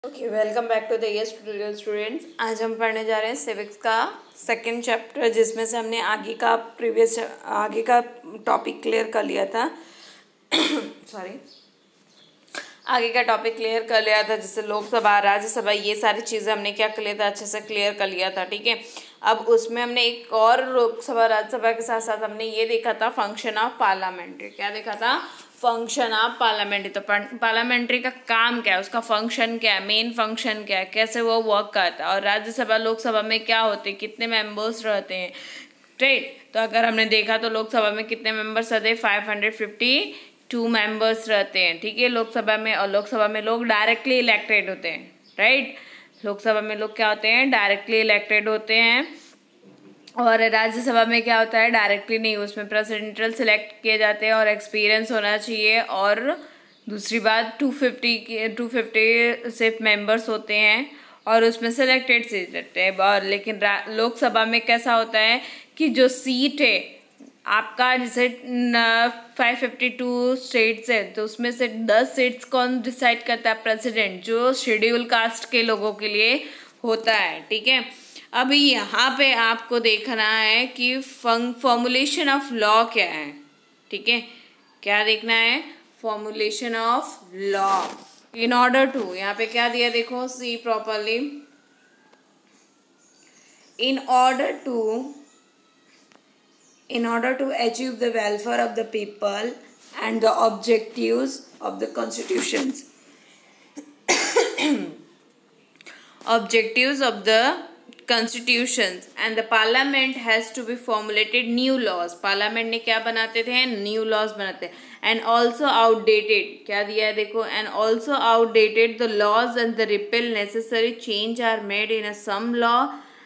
Okay, welcome back to the yes tutorial students. आज हम पढ़ने जा रहे हैं सिविक्स का सेकंड चैप्टर, जिसमें से हमने आगे का टॉपिक क्लियर कर लिया था सॉरी आगे का टॉपिक क्लियर कर लिया था, जैसे लोकसभा, राज्यसभा, ये सारी चीज़ें हमने क्या कर लिया था, अच्छे से क्लियर कर लिया था। ठीक है, अब उसमें हमने एक और लोकसभा राज्यसभा के साथ साथ हमने ये देखा था फंक्शन ऑफ पार्लियामेंट्री। क्या देखा था? Function of parliamentary. तो पार्लियामेंट्री का काम क्या है, उसका फंक्शन क्या है, मेन फंक्शन क्या है, कैसे वो वर्क करता है, और राज्यसभा लोकसभा में क्या होते हैं, कितने मेंबर्स रहते हैं। राइट, तो अगर हमने देखा तो लोकसभा में कितने मेंबर्स रहते हैं, 552 मेंबर्स रहते हैं। ठीक है, लोकसभा में, और लोकसभा में लोग डायरेक्टली इलेक्टेड होते हैं। राइट, लोकसभा में लोग क्या होते हैं, डायरेक्टली इलेक्टेड होते हैं। और राज्यसभा में क्या होता है, डायरेक्टली नहीं, उसमें प्रेसिडेंशियल सिलेक्ट किए जाते हैं और एक्सपीरियंस होना चाहिए। और दूसरी बात 250 सिर्फ मेंबर्स होते हैं और उसमें सेलेक्टेड सीट रहते हैं। और लेकिन लोकसभा में कैसा होता है कि जो सीट है आपका, जैसे 552 स्टेट्स है, तो उसमें से 10 सीट्स कौन डिसाइड करता है? प्रेसिडेंट, जो शेड्यूल कास्ट के लोगों के लिए होता है। ठीक है, अभी यहाँ पे आपको देखना है कि फॉर्मुलेशन ऑफ लॉ क्या है। ठीक है, क्या देखना है? Formulation of law in order to, यहाँ पे क्या दिया देखो, see properly. in order to achieve the welfare of the people and the objectives of the constitutions and the parliament has to be formulated new laws. parliament ने क्या बनाते थे? new laws बनाते। and also outdated, क्या दिया है देखो, and also outdated the laws and the repeal necessary change are made in a some law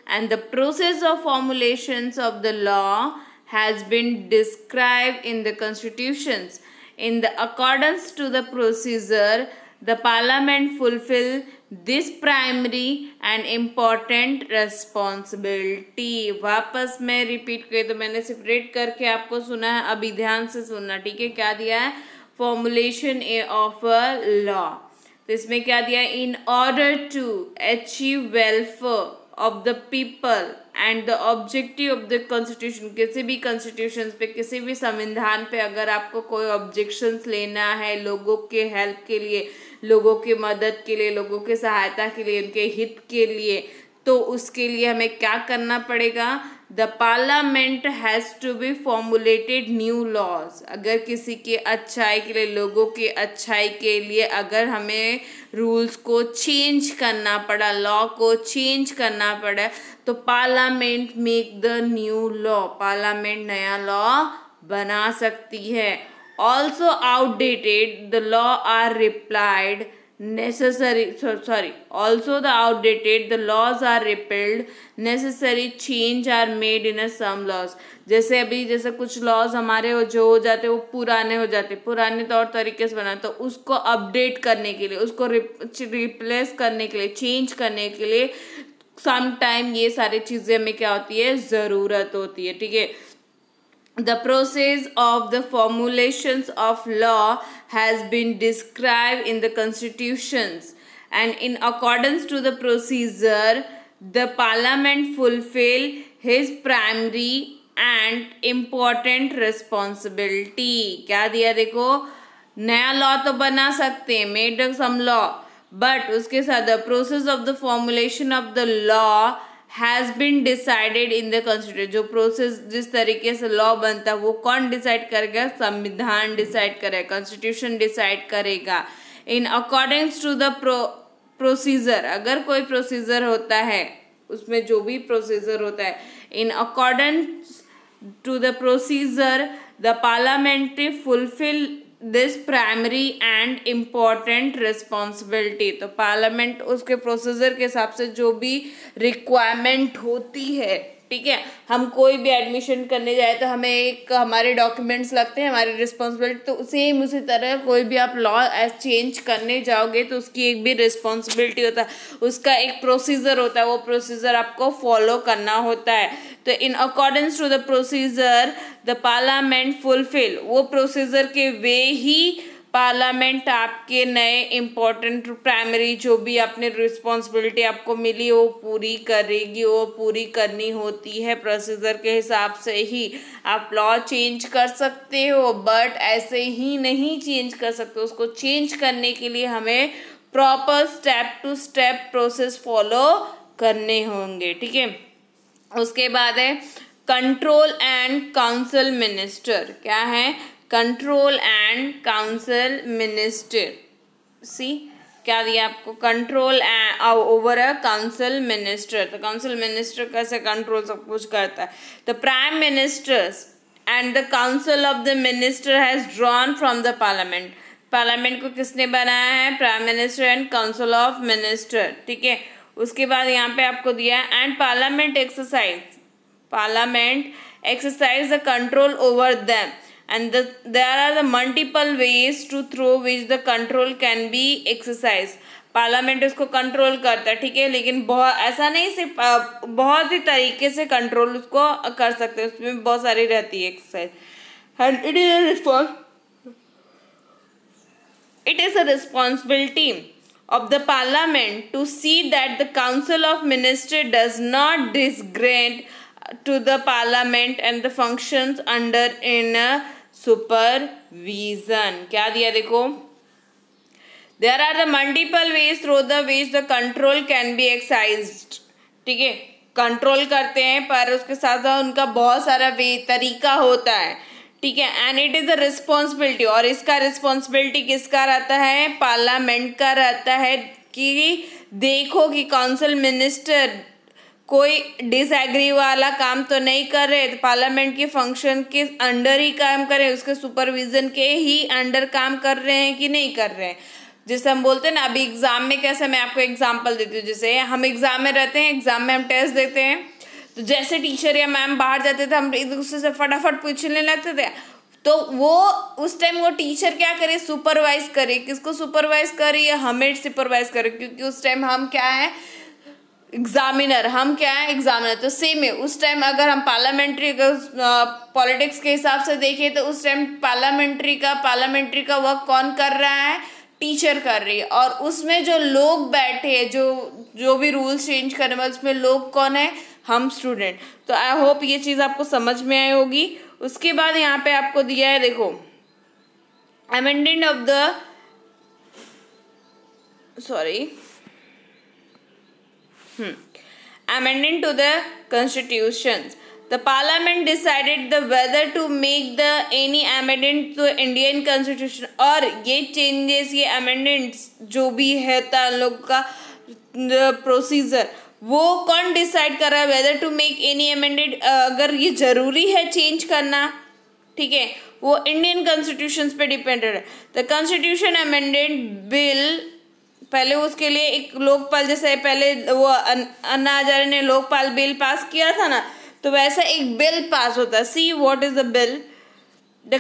and the process of formulations of the law has been described in the constitutions. In the accordance to the procedure, the parliament fulfill this primary and important responsibility. वापस मैं repeat कर, तो मैंने separate करके आपको सुना है, अभी ध्यान से सुनना। ठीक है, क्या दिया है? Formulation of a law. तो इसमें क्या दिया है? In order to achieve welfare of the people and the objective of the constitution. किसी भी कॉन्स्टिट्यूशन पे, किसी भी संविधान पे अगर आपको कोई ऑब्जेक्शंस लेना है लोगों के हेल्प के लिए, लोगों की मदद के लिए, लोगों के सहायता के लिए, उनके हित के लिए, तो उसके लिए हमें क्या करना पड़ेगा? The parliament has to be formulated new laws. अगर किसी के अच्छाई के लिए, लोगों के अच्छाई के लिए अगर हमें रूल्स को चेंज करना पड़ा, लॉ को चेंज करना पड़ा, तो parliament make the new law. Parliament नया लॉ बना सकती है। Also outdated the law are replied also the outdated the laws are repealed, necessary change are made in a some laws। जैसे अभी जैसे कुछ लॉज हमारे जो हो जाते वो पुराने हो जाते, पुराने तौर तरीके से बना, तो उसको अपडेट करने के लिए, उसको रिप्लेस करने के लिए, चेंज करने के लिए सम टाइम ये सारी चीज़ें हमें क्या होती है, ज़रूरत होती है। ठीक है, the process of the formulations of law has been described in the constitutions, and in accordance to the procedure, the parliament fulfill his primary and important responsibility। क्या दिया देखो, नया लॉ तो बना सकते हैं, मेड सम लॉ, बट उसके साथ the process of the formulation of the law has been decided in the constitution. जो प्रोसेस, जिस तरीके से लॉ बनता है, वो कौन डिसाइड करेगा? संविधान डिसाइड करेगा, कॉन्स्टिट्यूशन डिसाइड करेगा। इन अकॉर्डिंग्स टू द प्रोसीजर, अगर कोई प्रोसीजर होता है, उसमें जो भी प्रोसीजर होता है, in accordance to the procedure the parliamentary fulfil this primary and important responsibility. तो पार्लियामेंट उसके प्रोसीजर के हिसाब से जो भी रिक्वायरमेंट होती है, ठीक है, हम कोई भी एडमिशन करने जाए तो हमें एक हमारे डॉक्यूमेंट्स लगते हैं, हमारी रिस्पॉन्सिबिलिटी, तो सेम उसी तरह कोई भी आप लॉ चेंज करने जाओगे तो उसकी एक भी रिस्पॉन्सिबिलिटी होता है, उसका एक प्रोसीजर होता है, वो प्रोसीजर आपको फॉलो करना होता है। तो in accordance to the procedure the parliament fulfil, वो प्रोसीजर के वे ही पार्लियामेंट आपके नए इम्पोर्टेंट प्राइमरी जो भी आपने रिस्पॉन्सिबिलिटी आपको मिली वो पूरी करेगी, वो पूरी करनी होती है। प्रोसीजर के हिसाब से ही आप लॉ चेंज कर सकते हो, बट ऐसे ही नहीं चेंज कर सकते। उसको चेंज करने के लिए हमें proper step to step process follow करने होंगे, ठीक है। उसके बाद है कंट्रोल एंड काउंसिल मिनिस्टर। क्या है? Control and council minister. See क्या दिया आपको? Control over a council minister. तो काउंसिल मिनिस्टर कैसे कंट्रोल सब कुछ करता है? The prime ministers and the council of the minister has drawn from the parliament. Parliament को किसने बनाया है? Prime minister and council of minister, ठीक है। उसके बाद यहाँ पे आपको दिया and parliament exercise the control over them and there are the multiple ways to through which the control can be exercised। Parliament उसको कंट्रोल करता है, ठीक है, लेकिन बहुत ऐसा नहीं, सिर्फ बहुत ही तरीके से कंट्रोल उसको कर सकते हैं, उसमें बहुत सारी रहती है exercise. And it is a responsibility of the parliament to see that the council of ministers does not degrade to the parliament and the functions under in supervision। क्या दिया देखो? There are the multiple ways through the which the control can be exercised, ठीक है। Control करते हैं पर उसके साथ साथ उनका बहुत सारा तरीका होता है, ठीक है। And it is a responsibility, और इसका रिस्पॉन्सिबिलिटी किसका रहता है? पार्लियामेंट का रहता है कि देखो कि काउंसिल मिनिस्टर कोई डिसएग्री वाला काम तो नहीं कर रहे, तो पार्लियामेंट के फंक्शन के अंडर ही काम करें, उसके सुपरविजन के ही अंडर काम कर रहे हैं कि नहीं कर रहे हैं। जैसे हम बोलते हैं ना, अभी एग्जाम में कैसे, मैं आपको एग्जांपल देती हूँ। जैसे हम एग्जाम में रहते हैं, एग्जाम में हम टेस्ट देते हैं, तो जैसे टीचर या मैम बाहर जाते थे, हम एक दूसरे से फटाफट पूछने लगते थे, तो वो उस टाइम वो टीचर क्या करे? सुपरवाइज करे। किसको सुपरवाइज करे? हमें सुपरवाइज करे, क्योंकि उस टाइम हम क्या है? एग्जामिनर। हम क्या है? एग्जामिनर। तो सेम है, उस टाइम अगर हम पार्लियामेंट्री पॉलिटिक्स के हिसाब से देखें तो उस टाइम पार्लियामेंट्री का वर्क कौन कर रहा है? टीचर कर रही है। और उसमें जो लोग बैठे हैं, जो भी रूल्स चेंज करने वाले, उसमें लोग कौन है? हम स्टूडेंट। तो आई होप ये चीज़ आपको समझ में आई होगी। उसके बाद यहाँ पे आपको दिया है, देखो, amendment of the amendment to the constitutions। The parliament decided the whether to make the any amendment to Indian constitution, और ये changes, ये amendments जो भी है था लोग का प्रोसीजर, वो कौन डिसाइड कर रहा है? Whether to make any amended, अगर ये जरूरी है चेंज करना, ठीक है, वो इंडियन कॉन्स्टिट्यूशन पे डिपेंडेड है। द कॉन्स्टिट्यूशन अमेंडेड बिल, पहले उसके लिए एक लोकपाल, जैसे पहले वो अन्ना हजारे ने लोकपाल बिल पास किया था ना, तो वैसा एक बिल पास होता है। See what is the bill? The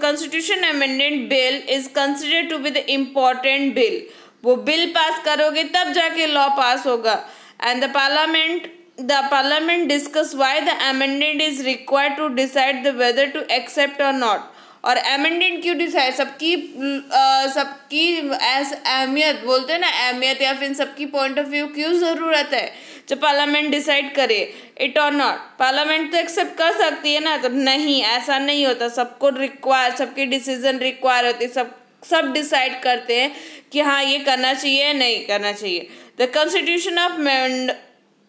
constitution amendment bill is considered to be the important bill. वो बिल पास करोगे तब जाके लॉ पास होगा। And the parliament discuss why the amendment is required to decide the whether to accept और not. और amendment क्यों decide? सबकी अहमियत बोलते हैं ना, अहमियत या फिर सबकी पॉइंट ऑफ व्यू क्यों जरूरत है जब पार्लियामेंट डिसाइड करे इट और नॉट। पार्लियामेंट तो एक्सेप्ट कर सकती है ना, तब नहीं, ऐसा नहीं होता। सबको रिक्वायर, सबके डिसीजन रिक्वायर होते, सब डिसाइड करते हैं कि हाँ ये करना चाहिए, नहीं करना चाहिए। The constitution of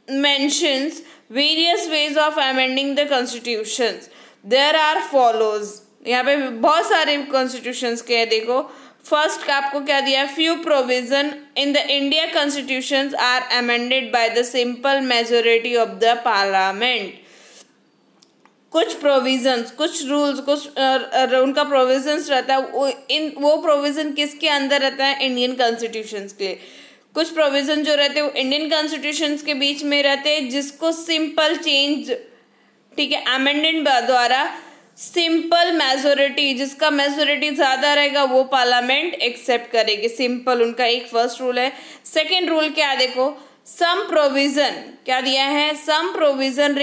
mentions various ways of amending the constitutions. There are follows, यहाँ पे बहुत सारे कॉन्स्टिट्यूशंस के हैं। देखो, फर्स्ट का आपको क्या दिया? Few provision in the India constitutions are amended by the simple majority of the parliament. कुछ प्रोविजंस, कुछ रूल्स, कुछ उनका प्रोविजंस रहता है, वो प्रोविजन किसके अंदर रहता है? इंडियन कॉन्स्टिट्यूशंस के। कुछ प्रोविजन जो रहते हैं वो इंडियन कॉन्स्टिट्यूशंस के बीच में रहते हैं, जिसको सिंपल चेंज, ठीक है, अमेंडमेंट द्वारा सिंपल मेजोरिटी, जिसका मेजोरिटी ज्यादा रहेगा वो पार्लियामेंट एक्सेप्ट करेगी। सिंपल उनका एक फर्स्ट रूल है। सेकेंड रूल क्या? देखो, सम प्रोविजन क्या दिया है? Some provision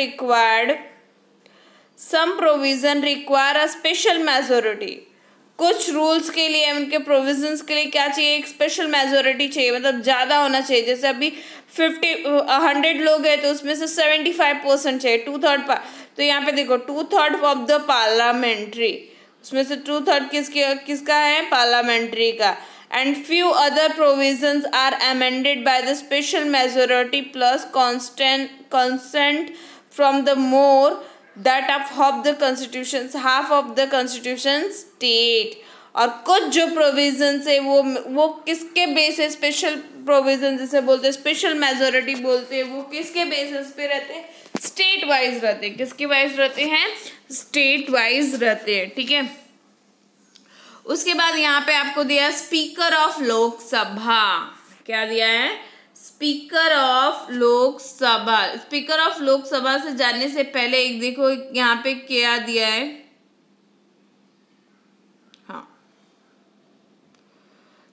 require a special majority. कुछ रूल्स के लिए, उनके प्रोविजंस के लिए क्या चाहिए, एक स्पेशल मेजोरिटी चाहिए, मतलब ज़्यादा होना चाहिए। जैसे अभी 100 लोग हैं तो उसमें से 75% चाहिए, 2/3 तो यहाँ पे देखो 2/3 ऑफ द पार्लियामेंट्री, उसमें से 2/3 किसका है, पार्लियामेंट्री का। And few other provisions are amended by the special majority plus consent from the more that of the constitutions, half of the constitution state। और कुछ जो प्रोविजंस है वो किसके बेसिस, स्पेशल प्रोविजन जिसे बोलते हैं, स्पेशल मेजोरिटी बोलते हैं, वो किसके बेसिस पे रहते हैं, स्टेट वाइज रहते हैं। किसके वाइज रहते हैं, स्टेट वाइज रहते हैं, ठीक है। उसके बाद यहाँ पे आपको दिया स्पीकर ऑफ लोकसभा, क्या दिया है, speaker of Lok Sabha. Speaker of Lok Sabha से जानने से पहले एक देखो यहाँ पे क्या दिया है, हाँ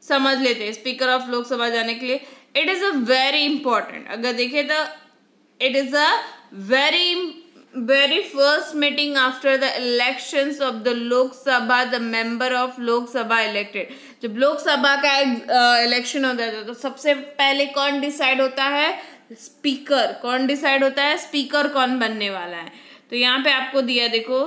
समझ लेते हैं। स्पीकर ऑफ लोकसभा जाने के लिए it is a very important, अगर देखे तो it is a very first meeting after the elections of the Lok Sabha, the member of Lok Sabha elected। जब लोक सभा का इलेक्शन होता है तो सबसे पहले कौन डिसाइड होता है, स्पीकर। कौन डिसाइड होता है, स्पीकर कौन बनने वाला है। तो यहाँ पे आपको दिया देखो,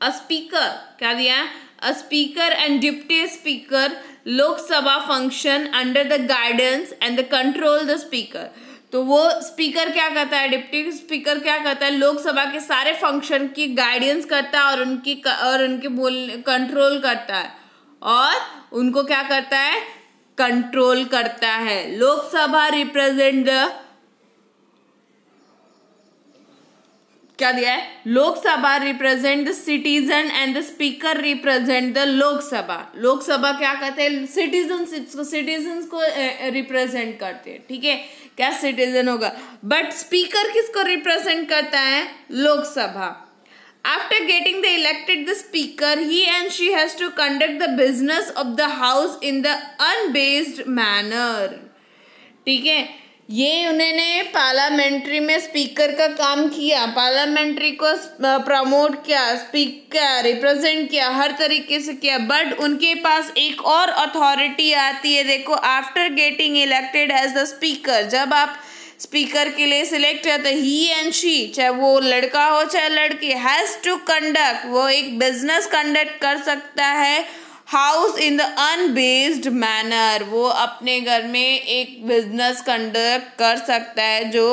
अ स्पीकर, क्या दिया, a speaker and deputy speaker Lok Sabha function under the guidance and the control the speaker. तो वो स्पीकर क्या करता है, डिप्टी स्पीकर क्या करता है, लोकसभा के सारे फंक्शन की गाइडेंस करता है और उनके बोल कंट्रोल करता है, और उनको क्या करता है, कंट्रोल करता है। लोकसभा रिप्रेजेंट द, क्या दिया है, Lok Sabha represent the citizen and the speaker represent the Lok Sabha. Lok Sabha क्या करते हैं, सिटीजन को रिप्रेजेंट करते हैं, ठीक है, क्या सिटीजन होगा। बट स्पीकर किसको रिप्रेजेंट करता है, Lok Sabha. After getting the elected the speaker, he and she has to conduct the business of the house in the unbiased manner, ठीक है। ये उन्होंने पार्लियामेंट्री में स्पीकर का काम किया, पार्लियामेंट्री को प्रमोट किया, स्पीकर रिप्रेजेंट किया, हर तरीके से किया। बट उनके पास एक और अथॉरिटी आती है, देखो, after getting elected as the speaker, जब आप स्पीकर के लिए सिलेक्ट होते, ही एंड शी, चाहे वो लड़का हो चाहे लड़की, हैज टू कंडक्ट, वो एक बिजनेस कंडक्ट कर सकता है, house in the unbiased manner, वो अपने घर में एक बिजनेस कंडक्ट कर सकता है जो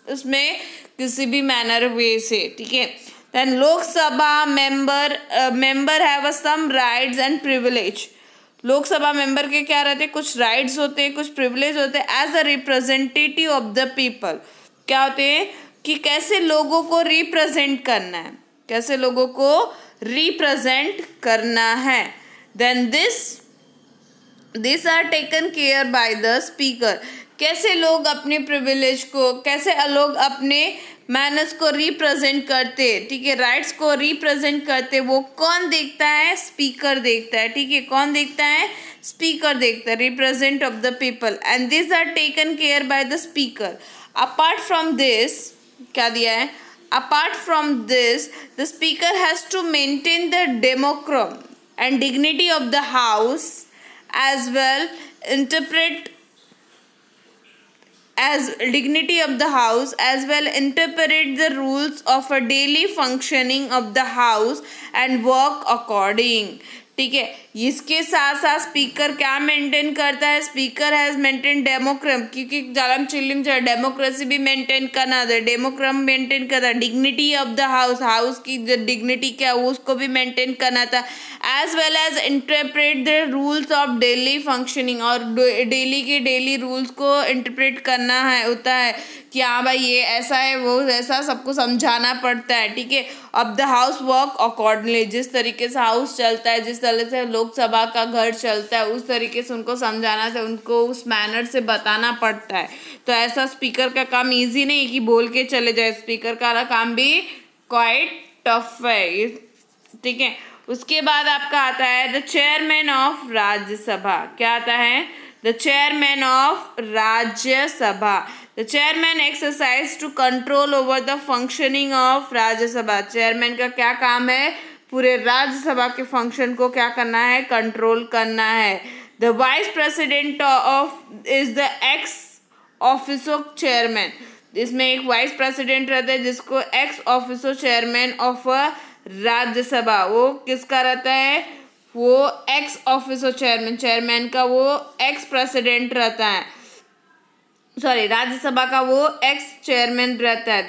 उसमें किसी भी मैनर वे से, ठीक है। Then Lok Sabha member have some rights and privilege. Lok Sabha member के क्या रहते हैं, कुछ राइट्स होते हैं, कुछ प्रिविलेज होते हैं। As a representative of the people, क्या होते हैं कि कैसे लोगों को रिप्रेजेंट करना है, कैसे लोगों को रिप्रेजेंट करना है। Then these are taken care by the speaker। कैसे लोग अपने प्रिविलेज को, कैसे लोग अपने मैनर्स को रिप्रेजेंट करते, ठीक है, राइट्स को रिप्रेजेंट करते, वो कौन देखता है, स्पीकर देखता है, ठीक है। कौन देखता है, स्पीकर देखता है, represent of the people. And this are taken care by the speaker. Apart from this, क्या दिया है, apart from this the speaker has to maintain the decorum and dignity of the house, as well interpret the rules of a daily functioning of the house and work according, ठीक है। इसके साथ साथ speaker क्या maintain करता है, speaker has maintain डेमोक्रम, क्योंकि जालम चिल्लिम जो डेमोक्रेसी भी मेंटेन करना है, डेमोक्रम मेंटेन करता है, डिग्निटी ऑफ द हाउस की जो डिग्निटी क्या है उसको भी मेंटेन करना था। As well as interpret the rules of daily functioning, और डेली के डेली रूल्स को इंटरप्रेट करना है, होता है कि हाँ भाई ये ऐसा है वो ऐसा, सबको समझाना पड़ता है, ठीक है। अब द हाउस वर्क अकॉर्डिंगली, जिस तरीके से हाउस चलता है, जिस तरह से लोकसभा का घर चलता है, उस तरीके से उनको समझाना था, उनको उस मैनर से बताना पड़ता है। तो ऐसा स्पीकर का काम इजी नहीं कि बोल के चले जाए, स्पीकर का काम भी क्वाइट टफ है, ठीक है। उसके बाद आपका आता है द चेयरमैन ऑफ राज्यसभा। क्या आता है, the chairman of Rajya Sabha. The the chairman exercise to control over the functioning of Rajya Sabha. Chairman का क्या काम है? पूरे राज्यसभा के फंक्शन को क्या करना है? कंट्रोल करना है। The vice president of is the x officio chairman. इसमें एक वाइस प्रेसिडेंट रहता है जिसको ex officio chairman of Rajya Sabha, वो किसका रहता है? वो एक्स ऑफिसो चेयरमैन, चेयरमैन का वो एक्स प्रेसिडेंट रहता है, सॉरी राज्यसभा का वो एक्स चेयरमैन रहता है।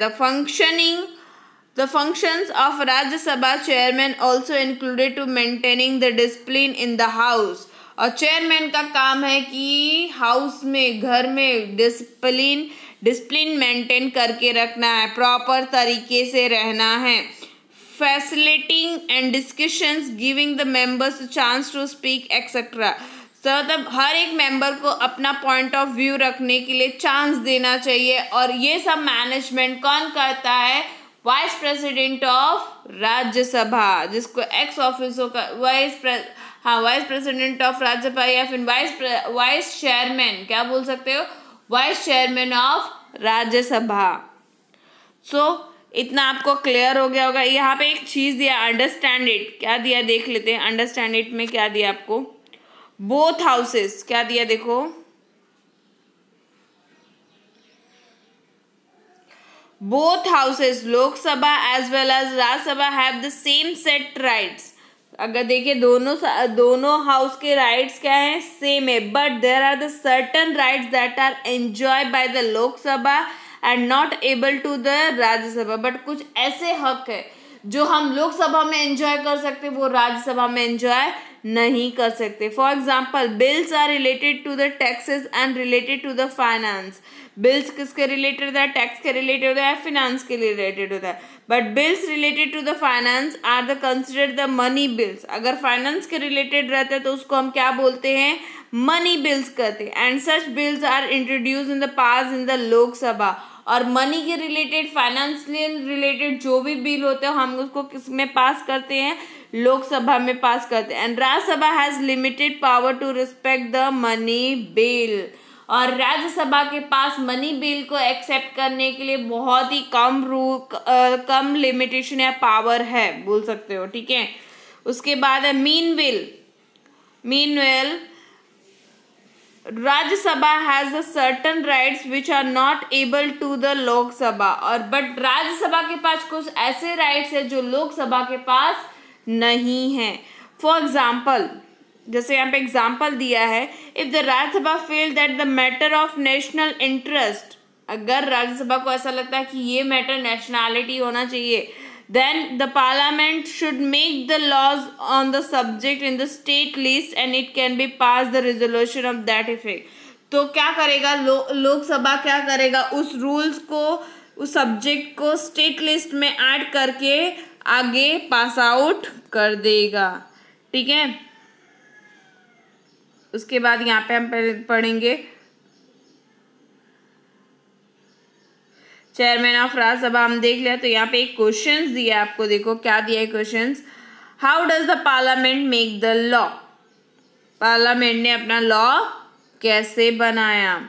The functions of Rajya Sabha chairman also included to maintaining the discipline in the house. और चेयरमैन का काम है कि हाउस में, घर में डिसिप्लिन मेंटेन करके रखना है, प्रॉपर तरीके से रहना है। Facilitating and discussions, giving the members chance to speak etcetera. मतलब हर एक मेंबर को अपना पॉइंट ऑफ व्यू रखने के लिए चांस देना चाहिए। और ये सब मैनेजमेंट कौन करता है? वाइस प्रेसिडेंट ऑफ राज्यसभा, जिसको एक्स ऑफिसो का वाइस प्रेसिडेंट ऑफ राज्यसभा या फिर वाइस चेयरमैन, क्या बोल सकते हो? Vice chairman of Rajya Sabha. So इतना आपको क्लियर हो गया होगा। यहाँ पे एक चीज दिया, अंडरस्टैंड इट, क्या दिया देख लेते हैं। अंडरस्टैंड इट में क्या दिया आपको? बोथ हाउसेस, क्या दिया देखो, both houses Lok Sabha as well as Rajya Sabha have the same set rights. अगर देखिए दोनों हाउस के राइट्स क्या है? सेम है, but there are the certain rights that are enjoy by the Lok Sabha and not able to the Rajya Sabha. But कुछ ऐसे हक है जो हम लोकसभा में एंजॉय कर सकते, वो राज्यसभा में एंजॉय नहीं कर सकते। For example, bills are related to the taxes and related to the finance. Bills किसके रिलेटेड होता है? टैक्स के रिलेटेड होता है, फाइनेंस के रिलेटेड होता है। But bills related to the finance are the considered the money bills. अगर फाइनेंस के रिलेटेड रहता है तो उसको हम क्या बोलते हैं? मनी बिल्स कहते हैं। And such bills are introduce in the pass in the Lok Sabha. और मनी के रिलेटेड, फाइनेंशियल रिलेटेड जो भी बिल होते हैं हम उसको किस में पास करते हैं? लोकसभा में पास करते हैं। And Rajya Sabha has limited power to respect the money bill. और राज्यसभा के पास मनी बिल को एक्सेप्ट करने के लिए बहुत ही कम लिमिटेशन या पावर है, बोल सकते हो, ठीक है। उसके बाद है meanwhile Rajya Sabha has the certain rights which are not able to the Lok Sabha. और बट राज्यसभा के पास कुछ ऐसे राइट्स है जो लोकसभा के पास नहीं है। फॉर एग्जाम्पल, जैसे यहाँ पे एग्जाम्पल दिया है, if the Rajya Sabha feel that the matter of national interest, अगर राज्यसभा को ऐसा लगता है कि ये मैटर नेशनैलिटी होना चाहिए, then the parliament should make the laws on the subject in the state list and it can be passed the resolution of that effect। तो क्या करेगा लोकसभा क्या करेगा? उस रूल्स को, उस सब्जेक्ट को स्टेट लिस्ट में ऐड करके आगे पास आउट कर देगा, ठीक है। उसके बाद यहाँ पे हम पढ़ेंगे चेयरमैन ऑफ राज्यसभा, हम देख लिया। तो यहाँ पे एक क्वेश्चंस दिया आपको, देखो क्या दिया है questions. How does the parliament make the law? Parliament ने अपना लॉ कैसे बनाया?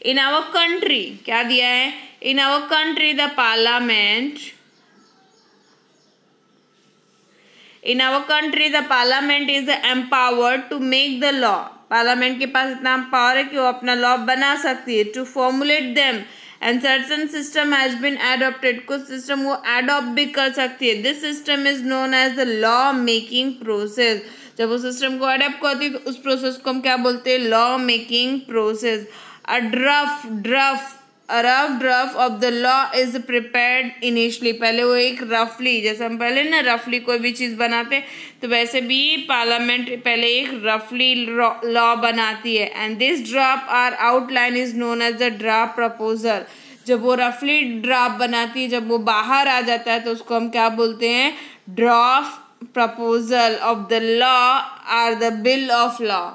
इन आवर कंट्री, क्या दिया है? In our country the parliament, in our country the parliament is empowered to make the law. Parliament के पास इतना पावर है कि वो अपना लॉ बना सकती है। To formulate them and certain system has been adopted, कुछ सिस्टम वो एडॉप्ट भी कर सकती है। This system is known as the law making process. जब वो सिस्टम को एडॉप्ट करती है तो उस प्रोसेस को हम क्या बोलते हैं? Law making process. A rough draft of the law is prepared initially, पहले वो एक रफली, जैसे हम पहले ना रफली कोई भी चीज़ बनाते तो वैसे भी पार्लियामेंट पहले एक रफली लॉ बनाती है। And this draft are outline is known as the draft proposal. जब वो रफली ड्राफ्ट बनाती है, जब वो बाहर आ जाता है तो उसको हम क्या बोलते हैं? Draft proposal of the law are the bill of law.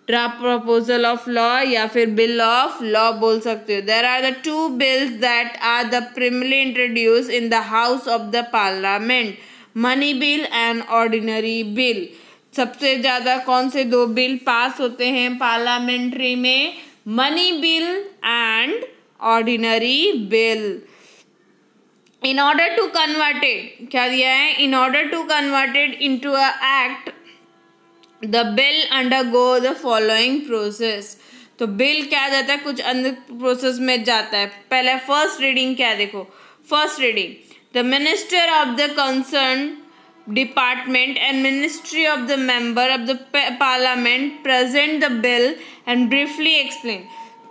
Draft proposal of law या फिर बिल ऑफ लॉ बोल सकते हो। There are the two bills that are the primarily introduce in the house of the parliament, money bill and ordinary bill. सबसे ज़्यादा कौन से दो बिल पास होते हैं पार्लियामेंट्री में? Money bill and ordinary bill. In order to convert it, क्या दिया है, in order to convert it into a act the bill undergo the following process. तो बिल क्या जाता है, कुछ अंदर प्रोसेस में जाता है। पहले फर्स्ट रीडिंग क्या है, देखो first reading, the minister of the concern department and ministry of the member of the parliament present the bill and briefly explain.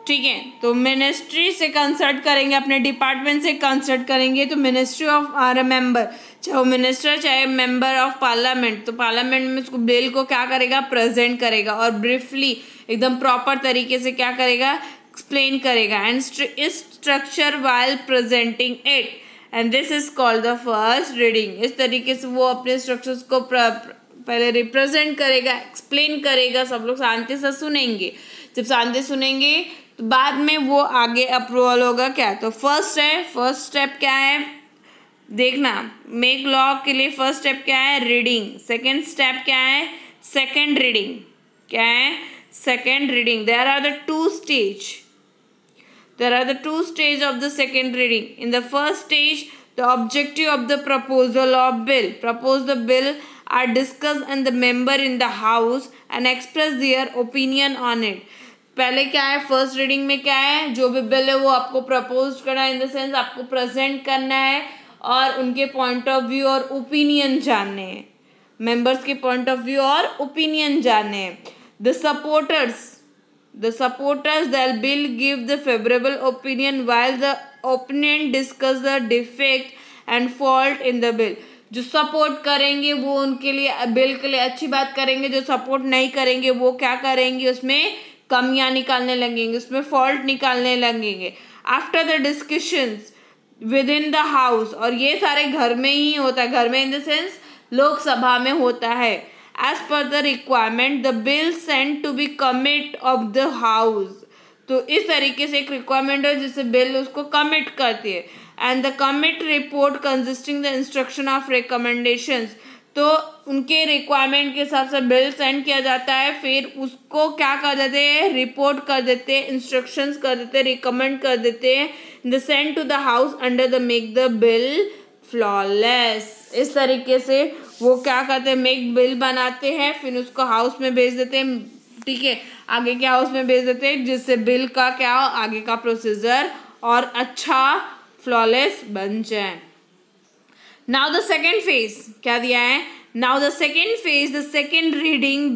ठीक है, तो मिनिस्ट्री से कंसल्ट करेंगे, अपने डिपार्टमेंट से कंसल्ट करेंगे, तो मिनिस्ट्री ऑफ आर मेंबर, चाहे वो मिनिस्टर चाहे मेंबर ऑफ पार्लियामेंट, तो पार्लियामेंट में उसको बिल को क्या करेगा, प्रेजेंट करेगा और ब्रीफली एकदम प्रॉपर तरीके से क्या करेगा, एक्सप्लेन करेगा। एंड इस structure while presenting it and this is called the first reading. इस तरीके से वो अपने स्ट्रक्चर्स को पहले रिप्रेजेंट करेगा, एक्सप्लेन करेगा, सब लोग शांति से सुनेंगे। जब शांति सुनेंगे तो बाद में वो आगे अप्रूवल होगा। क्या, तो फर्स्ट है, फर्स्ट स्टेप क्या है देखना, मेक लॉ के लिए फर्स्ट स्टेप क्या है, रीडिंग। सेकेंड स्टेप क्या है, सेकेंड रीडिंग। क्या है, second reading. There are the two stage, there are the two stage of the second reading. In the first stage, the objective of the proposal of bill, propose the bill are discussed and the member in the house and express their opinion on it. पहले क्या है, first reading में क्या है, जो भी bill है वो आपको प्रपोज करना है, इन द सेंस आपको प्रेजेंट करना है और उनके पॉइंट ऑफ व्यू और ओपिनियन जानने हैं, मेंबर्स के पॉइंट ऑफ व्यू और ओपिनियन जानने हैं। The supporters the bill give the favorable opinion while the opponent discuss the defect and fault in the bill. जो सपोर्ट करेंगे वो उनके लिए बिल के लिए अच्छी बात करेंगे, जो सपोर्ट नहीं करेंगे वो क्या करेंगे, उसमें कमियां निकालने लगेंगे, उसमें फॉल्ट निकालने लगेंगे। After the discussions with in the house, और ये सारे घर में ही होता है, घर में इन द सेंस लोकसभा में होता है। As per the requirement, the bill sent to be commit of the house. तो इस तरीके से एक रिक्वायरमेंट है जिससे बिल उसको कमिट करती है। And the commit report consisting the instruction of recommendations, तो उनके रिक्वायरमेंट के हिसाब से बिल सेंड किया जाता है, फिर उसको क्या कर देते हैं, रिपोर्ट कर देते हैं, इंस्ट्रक्शंस कर देते हैं, रिकमेंड कर देते हैं, the send to the house under the make the bill flawless. इस तरीके से वो क्या करते हैं, मेक बिल बनाते हैं, फिर उसको हाउस में भेज देते हैं। ठीक है, आगे के हाउस में भेज देते हैं जिससे बिल का क्या आगे का प्रोसीजर और अच्छा फ्लॉलेस बन जाए। नाउ द सेकेंड फेज क्या दिया है, now the second phase the second reading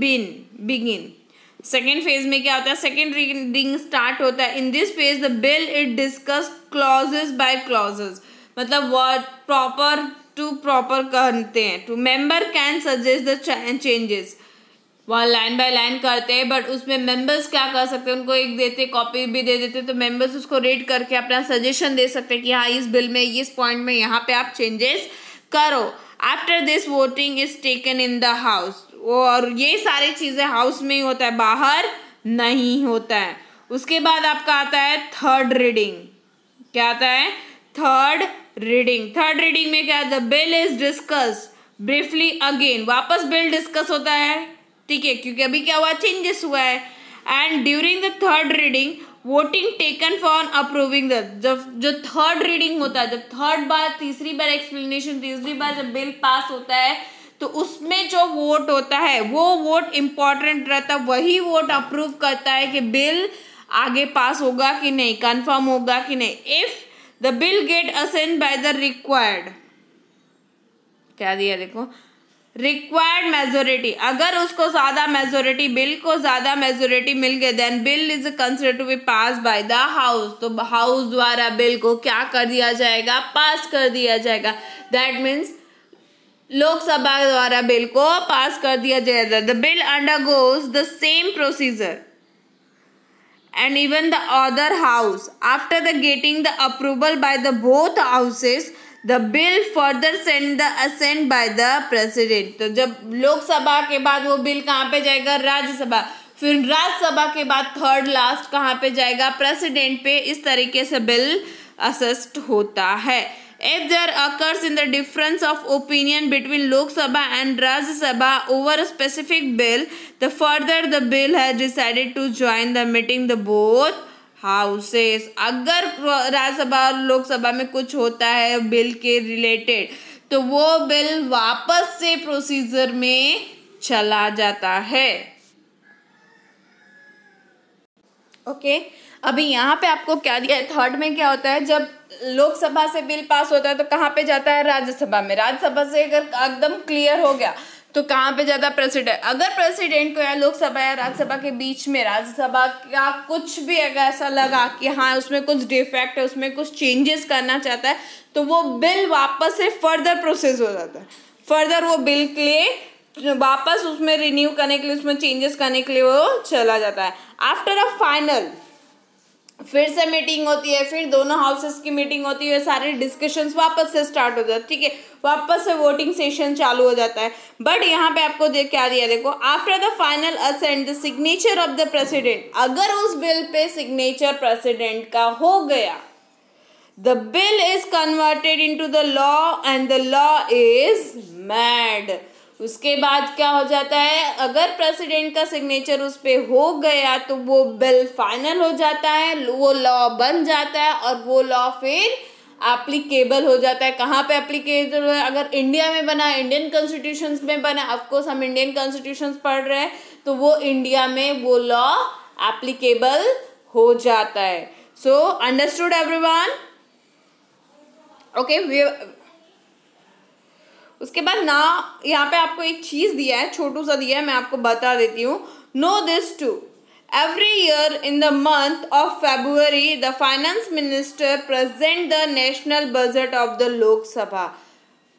begin. Second phase में क्या होता है, सेकेंड रीडिंग स्टार्ट होता है। In this phase the bill it discuss clauses by clauses, मतलब वर्ड प्रॉपर टू प्रॉपर करते हैं। To member can suggest the changes, वहाँ लाइन बाय लाइन करते हैं, बट उसमें मेंबर्स क्या कर सकते हैं, उनको एक देते कॉपी भी दे देते, तो मेंबर्स उसको रीड करके अपना सजेशन दे सकते हैं कि हाँ इस बिल में इस पॉइंट में यहाँ पे आप चेंजेस करो। After this voting is taken in the house, और ये सारी चीज़ें हाउस में ही होता है, बाहर नहीं होता है। उसके बाद आपका आता है थर्ड रीडिंग। क्या आता है, थर्ड रीडिंग। थर्ड रीडिंग में क्या, the bill is discussed briefly again, वापस बिल डिस्कस होता है। ठीक है, क्योंकि अभी क्या हुआ, चेंजेस हुआ है। And during the third reading voting taken for approving the, जब जो थर्ड रीडिंग होता है, जब थर्ड बार तीसरी बार एक्सप्लेनेशन, तीसरी बार जब बिल पास होता है, तो उसमें जो वोट होता है वो वोट इम्पॉर्टेंट रहता है, वही वोट अप्रूव करता है कि बिल आगे पास होगा कि नहीं, कंफर्म होगा कि नहीं। If the bill get assent by the required, क्या दिया देखो, रिक्वायर्ड मेजोरिटी, अगर उसको ज्यादा मेजोरिटी, बिल को ज्यादा मेजोरिटी मिल गई, then bill is considered to be pass by the house, तो हाउस द्वारा बिल को क्या कर दिया जाएगा, पास कर दिया जाएगा। दैट मीन्स लोकसभा द्वारा बिल को पास कर दिया जाएगा। The bill undergoes the same procedure and even the other house. After the getting the approval by the both houses, the bill further send the assent by the president. तो जब लोकसभा के बाद वो बिल कहाँ पे जाएगा, राज्यसभा, फिर राज्यसभा के बाद थर्ड लास्ट कहाँ पे जाएगा, प्रेसिडेंट पे। इस तरीके से बिल असेस्ड होता है। If there occurs in the difference of opinion between Lok Sabha and Rajya Sabha over a specific bill, the further the bill has decided to join the meeting the both houses. अगर राज्यसभा और लोकसभा में कुछ होता है bill के related तो वो bill वापस से प्रोसीजर में चला जाता है। ओके अभी यहाँ पे आपको क्या दिया है, थर्ड में क्या होता है, जब लोकसभा से बिल पास होता है तो कहाँ पे जाता है, राज्यसभा में। राज्यसभा से अगर एकदम क्लियर हो गया तो कहाँ पे जाता है, प्रेसिडेंट। अगर प्रेसिडेंट को या लोकसभा या राज्यसभा के बीच में राज्यसभा का कुछ भी अगर ऐसा लगा कि हाँ उसमें कुछ डिफेक्ट है, उसमें कुछ चेंजेस करना चाहता है, तो वो बिल वापस से फर्दर प्रोसेस हो जाता है। फर्दर वो बिल के लिए वापस उसमें रिन्यू करने के लिए, उसमें चेंजेस करने के लिए वो चला जाता है। आफ्टर अ फाइनल फिर से मीटिंग होती है, फिर दोनों हाउसेस की मीटिंग होती है, सारे डिस्कशंस वापस से स्टार्ट हो जाते, ठीक है, वापस से वोटिंग सेशन चालू हो जाता है। बट यहाँ पे आपको क्या दिया, देखो, after the final assent the signature of the president. अगर उस बिल पे सिग्नेचर प्रेसिडेंट का हो गया, the bill is converted into the law and the law is made. उसके बाद क्या हो जाता है, अगर प्रेसिडेंट का सिग्नेचर उस पे हो गया तो वो बिल फाइनल हो जाता है, वो लॉ बन जाता है और वो लॉ फिर एप्लीकेबल हो जाता है। कहाँ पे एप्लीकेबल है, अगर इंडिया में बना, इंडियन कॉन्स्टिट्यूशन में बना, ऑफकोर्स हम इंडियन कॉन्स्टिट्यूशन पढ़ रहे हैं, तो वो इंडिया में वो लॉ एप्लीकेबल हो जाता है। So understood everyone? ओके उसके बाद ना यहाँ पे आपको एक चीज दिया है, छोटू सा दिया है, मैं आपको बता देती हूँ। Know this too, every year in the month of February the finance minister present the national budget of the Lok Sabha.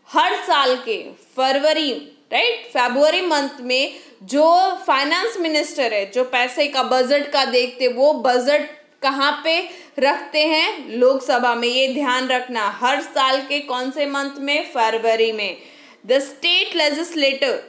हर साल के फरवरी, राइट, फेब्रुअरी मंथ में जो फाइनेंस मिनिस्टर है, जो पैसे का बजट का देखते, वो बजट कहाँ पे रखते हैं, लोकसभा में। ये ध्यान रखना, हर साल के कौन से मंथ में, फरवरी में। The state legislator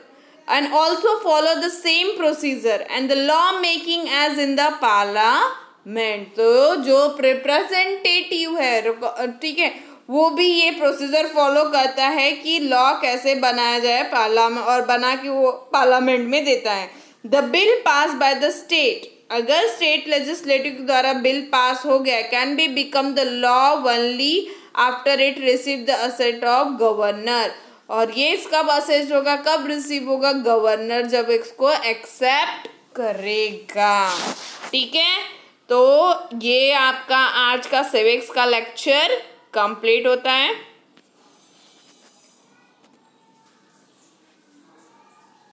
and also follow the same procedure and the law making as in the parliament। तो जो रिप्रेजेंटेटिव है, ठीक है, वो भी ये प्रोसीजर फॉलो करता है कि लॉ कैसे बनाया जाए पार्लियामेंट, और बना के वो पार्लियामेंट में देता है। The bill pass by the state, अगर स्टेट लेजिस्लेटिव के द्वारा बिल पास हो गया, can be become the law only after it receive the asset of governor. और ये कब असेस होगा, कब रिसीव होगा, गवर्नर जब इसको एक्सेप्ट करेगा। ठीक है, तो ये आपका आज का सिविक्स का लेक्चर कंप्लीट होता है।